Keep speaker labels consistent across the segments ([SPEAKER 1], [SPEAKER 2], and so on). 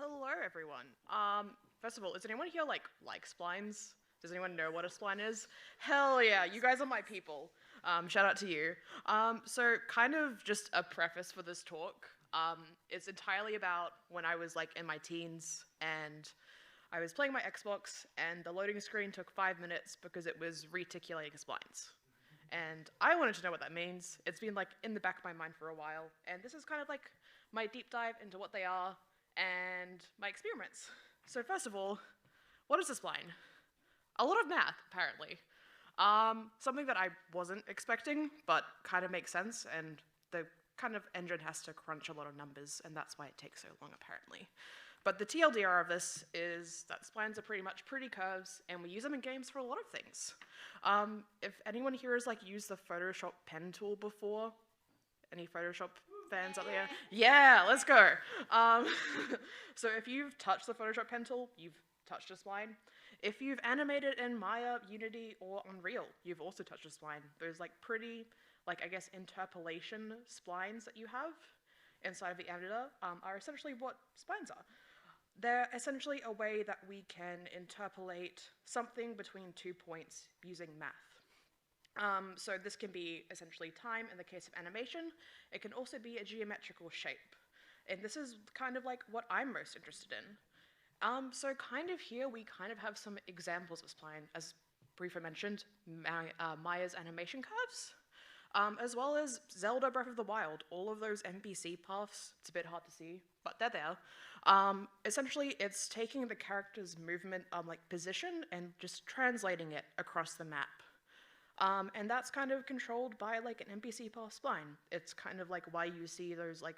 [SPEAKER 1] Hello, everyone. First of all, does anyone here like splines? Does anyone know what a spline is? Hell yeah, you guys are my people. Shout out to you. So kind of just a preface for this talk. It's entirely about when I was like in my teens and I was playing my Xbox and the loading screen took 5 minutes because it was reticulating splines. And I wanted to know what that means. It's been like in the back of my mind for a while, and this is kind of like my deep dive into what they are and my experiments. So first of all, what is a spline? A lot of math, apparently. Something that I wasn't expecting, but kind of makes sense, and the kind of engine has to crunch a lot of numbers, and that's why it takes so long, apparently. But the TLDR of this is that splines are pretty much pretty curves, and we use them in games for a lot of things. If anyone here has like used the Photoshop pen tool before, any Photoshop fans out there? Yeah, let's go. So if you've touched the Photoshop pen tool, you've touched a spline. If you've animated in Maya, Unity, or Unreal, you've also touched a spline. Those like pretty, like I guess, interpolation splines that you have inside of the editor are essentially what splines are. They're essentially a way that we can interpolate something between 2 points using math. So this can be essentially time in the case of animation. It can also be a geometrical shape. And this is kind of like what I'm most interested in. So kind of here we kind of have some examples of spline, as briefly mentioned, Maya's animation curves, as well as Zelda Breath of the Wild. All of those NPC paths, it's a bit hard to see, but they're there. Essentially, it's taking the character's movement, like position, and just translating it across the map. And that's kind of controlled by like an NPC path spline. It's kind of like why you see those like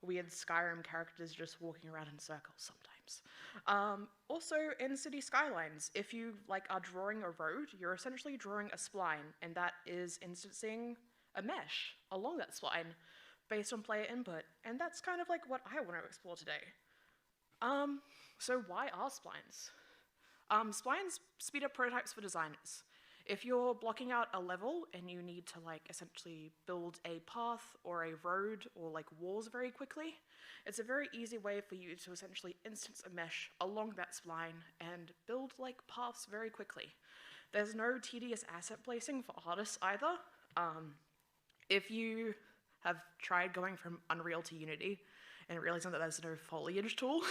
[SPEAKER 1] weird Skyrim characters just walking around in circles sometimes. Also in City Skylines, if you like are drawing a road, you're essentially drawing a spline, and that is instancing a mesh along that spline based on player input. And that's kind of like what I want to explore today. So why are splines? Splines speed up prototypes for designers. If you're blocking out a level and you need to like essentially build a path or a road or like walls very quickly, it's a very easy way for you to essentially instance a mesh along that spline and build like paths very quickly. There's no tedious asset placing for artists either. If you have tried going from Unreal to Unity and realizing that there's no foliage tool,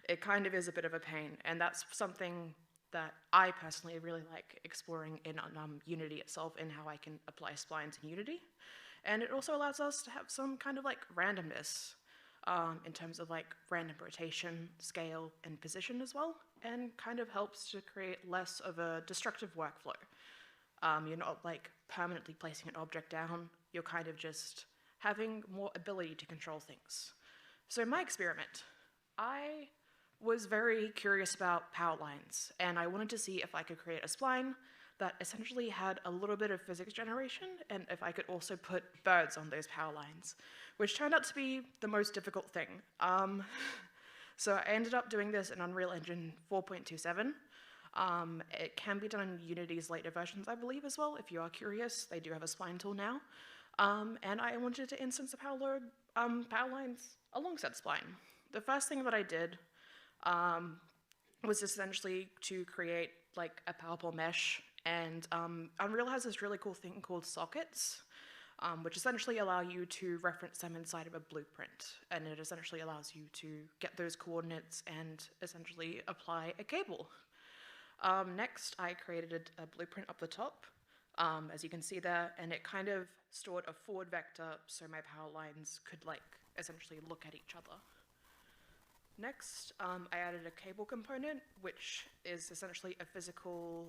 [SPEAKER 1] it kind of is a bit of a pain, and that's something that I personally really like exploring in Unity itself and how I can apply splines in Unity. And it also allows us to have some kind of like randomness in terms of like random rotation, scale, and position as well, and kind of helps to create less of a destructive workflow. You're not like permanently placing an object down, you're kind of just having more ability to control things. So my experiment, I was very curious about power lines, and I wanted to see if I could create a spline that essentially had a little bit of physics generation, and if I could also put birds on those power lines, which turned out to be the most difficult thing. So I ended up doing this in Unreal Engine 4.27. It can be done in Unity's later versions, I believe, as well. If you are curious, they do have a spline tool now. And I wanted to instance the power lines alongside spline. The first thing that I did was essentially to create like a powerful mesh, and Unreal has this really cool thing called sockets, which essentially allow you to reference them inside of a blueprint, and it essentially allows you to get those coordinates and essentially apply a cable. Next, I created a blueprint up the top, as you can see there, and it kind of stored a forward vector so my power lines could like essentially look at each other. Next, I added a cable component, which is essentially a physical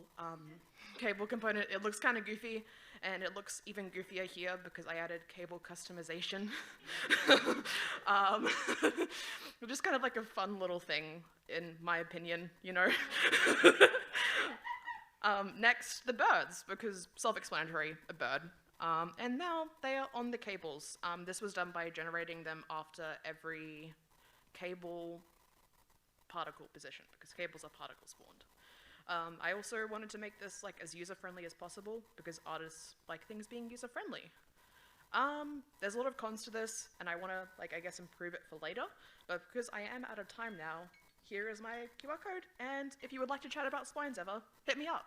[SPEAKER 1] cable component. It looks kind of goofy, and it looks even goofier here because I added cable customization. Just kind of like a fun little thing, in my opinion, you know? Next, the birds, because self-explanatory, a bird. And now they are on the cables. This was done by generating them after every cable particle position, because cables are particle spawned. I also wanted to make this like as user-friendly as possible because artists like things being user-friendly. There's a lot of cons to this, and I want to, like, I guess improve it for later, but because I am out of time now, here is my QR code, and if you would like to chat about Splines ever, hit me up.